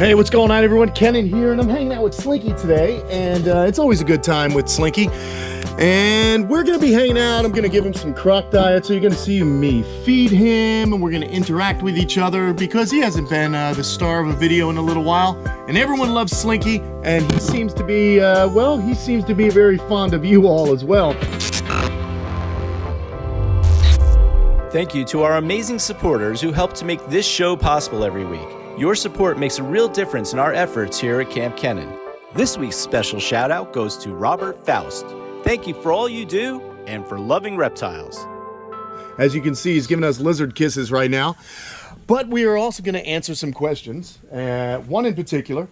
Hey, what's going on, everyone? Kenan here, and I'm hanging out with Slinky today, and it's always a good time with Slinky. And we're gonna be hanging out. I'm gonna give him some croc diet, so you're gonna see me feed him, and we're gonna interact with each other because he hasn't been the star of a video in a little while. And everyone loves Slinky, and he seems to be, well, he seems to be very fond of you all as well. Thank you to our amazing supporters who help to make this show possible every week. Your support makes a real difference in our efforts here at Kamp Kenan. This week's special shout out goes to Robert Faust. Thank you for all you do and for loving reptiles. As you can see, he's giving us lizard kisses right now. But we are also going to answer some questions. One in particular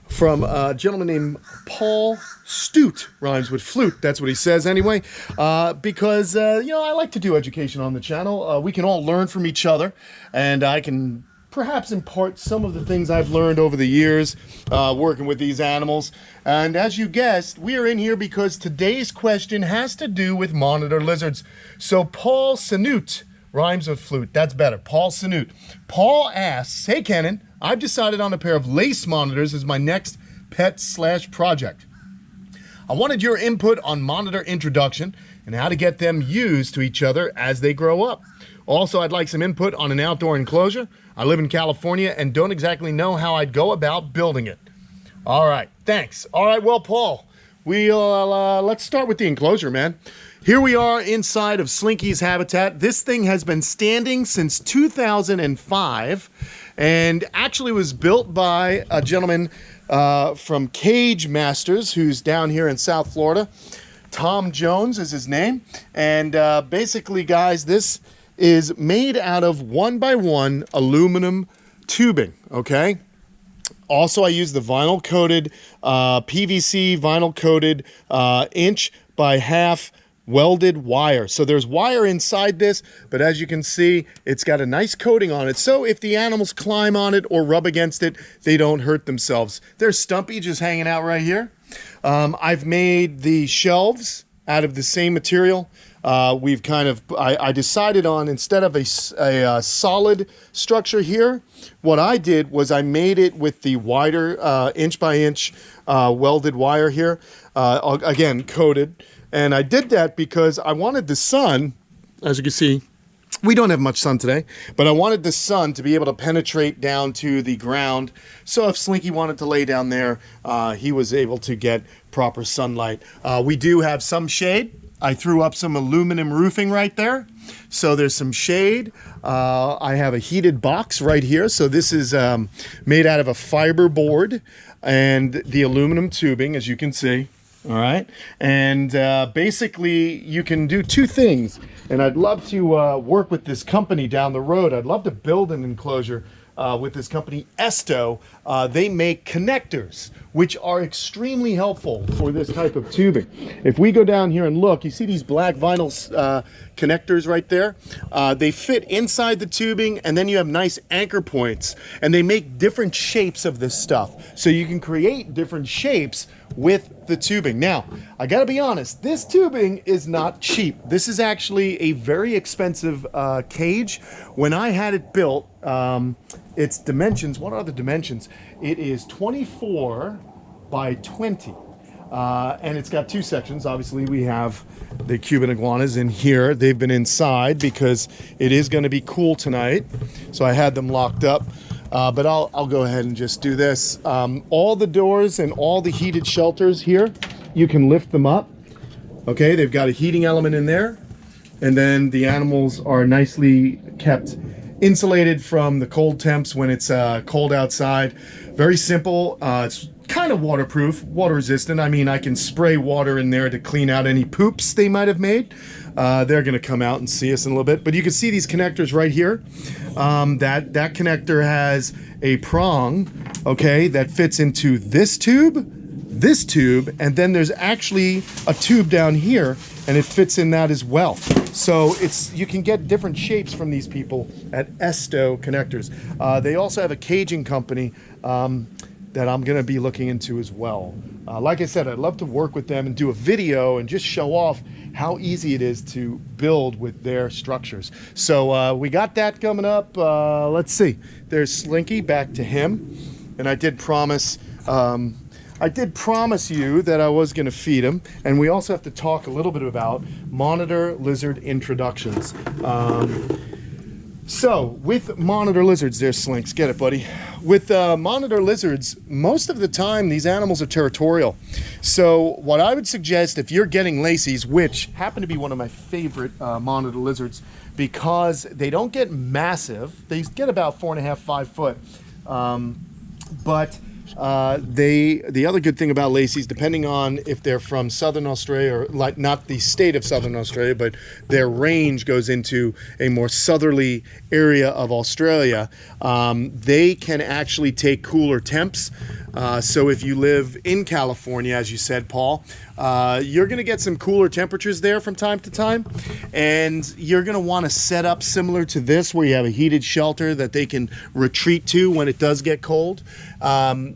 from a gentleman named Paul Stoot. Rhymes with flute. That's what he says anyway. Because, you know, I like to do education on the channel. We can all learn from each other. And I can perhaps impart some of the things I've learned over the years working with these animals. And as you guessed, we are in here because today's question has to do with monitor lizards. So Paul Sanut, rhymes with flute, that's better, Paul Sanut. Paul asks, hey Kenan, I've decided on a pair of lace monitors as my next pet/project. I wanted your input on monitor introduction and how to get them used to each other as they grow up. Also, I'd like some input on an outdoor enclosure. I live in California and don't exactly know how I'd go about building it. All right, thanks. All right, well, Paul, let's start with the enclosure, man. Here we are inside of Slinky's habitat. This thing has been standing since 2005 and actually was built by a gentleman from Cage Masters who's down here in South Florida. Tom Jones is his name. And basically, guys, this is made out of 1x1 aluminum tubing, okay? Also, I use the vinyl coated, PVC vinyl coated inch by half welded wire. So there's wire inside this, but as you can see, it's got a nice coating on it. So if the animals climb on it or rub against it, they don't hurt themselves. There's Stumpy just hanging out right here. I've made the shelves out of the same material. I decided on, instead of a solid structure here, what I did was I made it with the wider inch by inch welded wire here, again coated. And I did that because I wanted the sun, as you can see, we don't have much sun today, but I wanted the sun to be able to penetrate down to the ground. So if Slinky wanted to lay down there, he was able to get proper sunlight. We do have some shade. I threw up some aluminum roofing right there. So there's some shade. I have a heated box right here. So this is made out of a fiber board and the aluminum tubing, as you can see. All right. And basically you can do two things. And I'd love to work with this company down the road. I'd love to build an enclosure with this company, Esto. They make connectors, which are extremely helpful for this type of tubing. If we go down here and look, you see these black vinyl connectors right there? They fit inside the tubing, and then you have nice anchor points, and they make different shapes of this stuff. So you can create different shapes with the tubing. Now, I gotta be honest, this tubing is not cheap. This is actually a very expensive cage. When I had it built, its dimensions, what are the dimensions? It is 24 by 20. And it's got two sections. Obviously, we have the Cuban iguanas in here. They've been inside because it is going to be cool tonight. So I had them locked up. But I'll go ahead and just do this. All the doors and all the heated shelters here, you can lift them up. Okay, they've got a heating element in there. And then the animals are nicely kept insulated from the cold temps when it's cold outside. Very simple. It's kind of waterproof, water resistant. I mean, I can spray water in there to clean out any poops they might have made. They're going to come out and see us in a little bit. But you can see these connectors right here. That connector has a prong, okay, that fits into this tube, and then there's actually a tube down here, and it fits in that as well. So you can get different shapes from these people at Esto Connectors. They also have a caging company that I'm going to be looking into as well. Like I said, I'd love to work with them and do a video and just show off how easy it is to build with their structures. So we got that coming up. Let's see. There's Slinky, back to him. and I did promise you that I was going to feed him, and we also have to talk a little bit about monitor lizard introductions. So, with monitor lizards, there's Slinks, get it, buddy. With monitor lizards, most of the time, these animals are territorial. So, what I would suggest, if you're getting lacies, which happen to be one of my favorite monitor lizards, because they don't get massive, they get about 4.5, 5 foot. But the other good thing about lacies, depending on if they're from Southern Australia, or like not the state of Southern Australia, but their range goes into a more southerly area of Australia, they can actually take cooler temps. So if you live in California, as you said, Paul, you're going to get some cooler temperatures there from time to time, and you're going to want to set up similar to this, where you have a heated shelter that they can retreat to when it does get cold.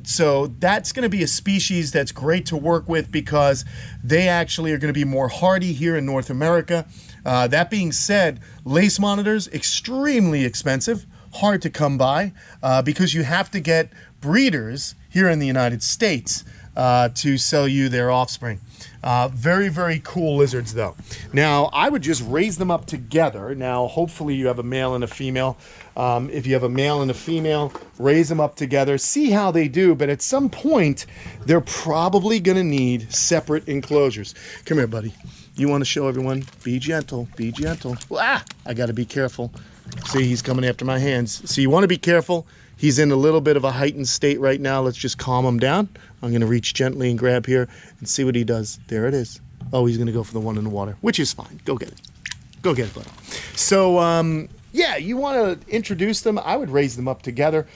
So that's going to be a species that's great to work with, because they actually are going to be more hardy here in North America. That being said, lace monitors, extremely expensive, hard to come by, because you have to get breeders here in the United States to sell you their offspring. Very, very cool lizards, though. Now, I would just raise them up together. Now, hopefully you have a male and a female. If you have a male and a female, raise them up together, see how they do. But at some point, they're probably going to need separate enclosures. Come here, buddy. You want to show everyone? Be gentle. Be gentle. Ah! I got to be careful. See, he's coming after my hands. So you want to be careful. He's in a little bit of a heightened state right now. Let's just calm him down. I'm going to reach gently and grab here and see what he does. There it is. Oh, he's going to go for the one in the water, which is fine. Go get it. Go get it, buddy. So, yeah, you want to introduce them. I would raise them up together,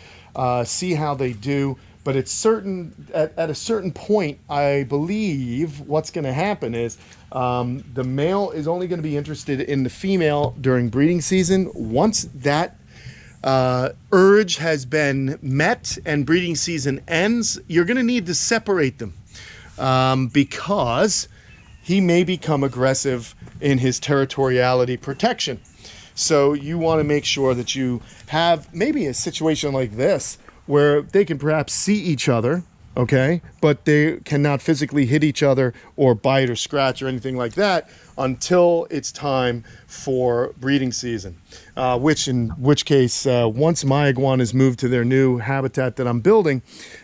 see how they do. But at a certain point, I believe what's going to happen is the male is only going to be interested in the female during breeding season. Once that urge has been met and breeding season ends, you're going to need to separate them, because he may become aggressive in his territoriality protection. So you want to make sure that you have maybe a situation like this where they can perhaps see each other, okay, but they cannot physically hit each other or bite or scratch or anything like that until it's time for breeding season. In which case, once my iguanas move to their new habitat that I'm building,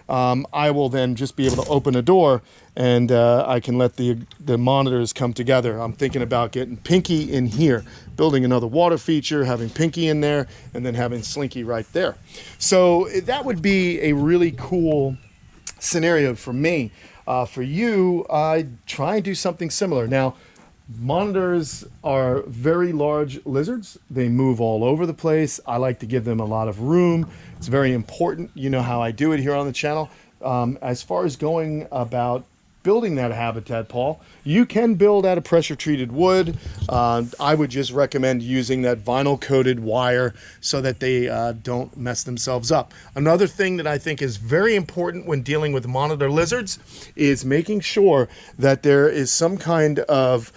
I will then just be able to open a door and I can let the monitors come together. I'm thinking about getting Pinky in here, building another water feature, having Pinky in there, and then having Slinky right there. So that would be a really cool scenario for me. For you, I try and do something similar. Now, monitors are very large lizards. They move all over the place. I like to give them a lot of room. It's very important. You know how I do it here on the channel. As far as going about building that habitat, Paul, you can build out of pressure treated wood. I would just recommend using that vinyl coated wire so that they don't mess themselves up. Another thing that I think is very important when dealing with monitor lizards is making sure that there is some kind of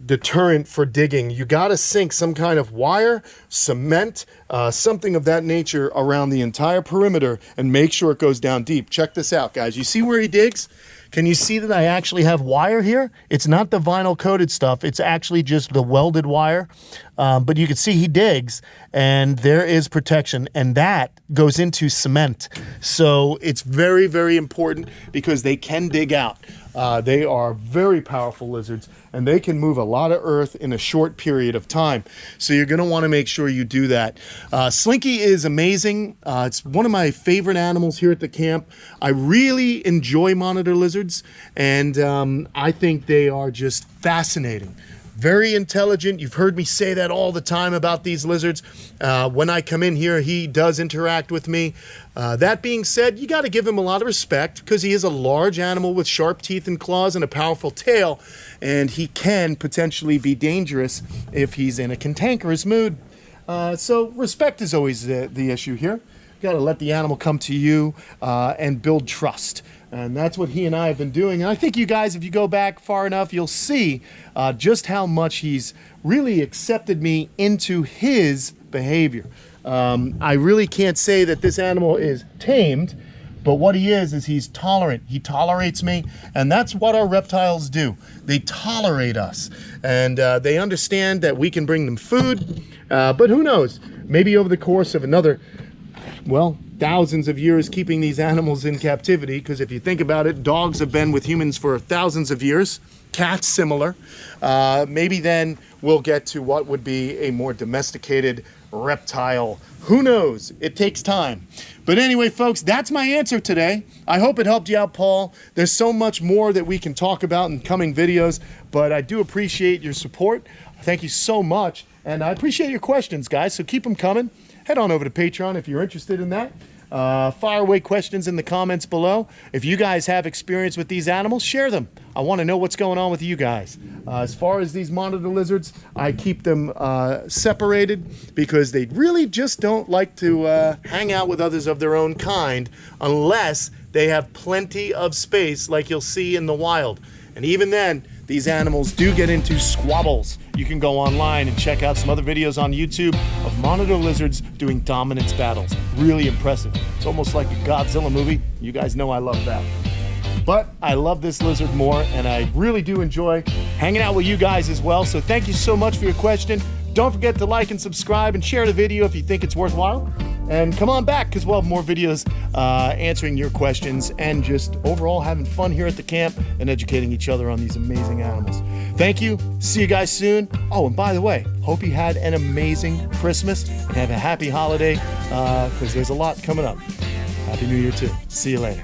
deterrent for digging. You got to sink some kind of wire, cement, something of that nature around the entire perimeter and make sure it goes down deep. Check this out, guys. You see where he digs? Can you see that I actually have wire here? It's not the vinyl coated stuff. It's actually just the welded wire. But you can see he digs and there is protection, and that goes into cement. So it's very, very important because they can dig out. They are very powerful lizards and they can move a lot of earth in a short period of time. So you're going to want to make sure you do that. Slinky is amazing. It's one of my favorite animals here at the camp. I really enjoy monitor lizards, and I think they are just fascinating. Very intelligent. You've heard me say that all the time about these lizards. When I come in here, he does interact with me. That being said, you got to give him a lot of respect because he is a large animal with sharp teeth and claws and a powerful tail, and he can potentially be dangerous if he's in a cantankerous mood. So respect is always the issue here. got to let the animal come to you and build trust. And that's what he and I have been doing. And I think you guys, if you go back far enough, you'll see just how much he's really accepted me into his behavior. I really can't say that this animal is tamed, but what he is he's tolerant. He tolerates me, and that's what our reptiles do. They tolerate us, and they understand that we can bring them food, but who knows? Maybe over the course of another, well, thousands of years keeping these animals in captivity, because if you think about it, dogs have been with humans for thousands of years, cats similar. Maybe then we'll get to what would be a more domesticated reptile. Who knows? It takes time. But anyway, folks, that's my answer today. I hope it helped you out, Paul. There's so much more that we can talk about in coming videos, but I do appreciate your support. Thank you so much, and I appreciate your questions, guys, so keep them coming. Head on over to Patreon if you're interested in that. Fire away questions in the comments below. If you guys have experience with these animals, share them. I want to know what's going on with you guys. As far as these monitor lizards, I keep them separated because they really just don't like to hang out with others of their own kind unless they have plenty of space like you'll see in the wild. And even then, these animals do get into squabbles. You can go online and check out some other videos on YouTube of monitor lizards doing dominance battles. Really impressive. It's almost like a Godzilla movie. You guys know I love that. But I love this lizard more, and I really do enjoy hanging out with you guys as well. So thank you so much for your question. Don't forget to like and subscribe and share the video if you think it's worthwhile. And come on back, because we'll have more videos answering your questions and just overall having fun here at the camp and educating each other on these amazing animals. Thank you. See you guys soon. Oh, and by the way, hope you had an amazing Christmas and have a happy holiday, because there's a lot coming up. Happy New Year too. See you later.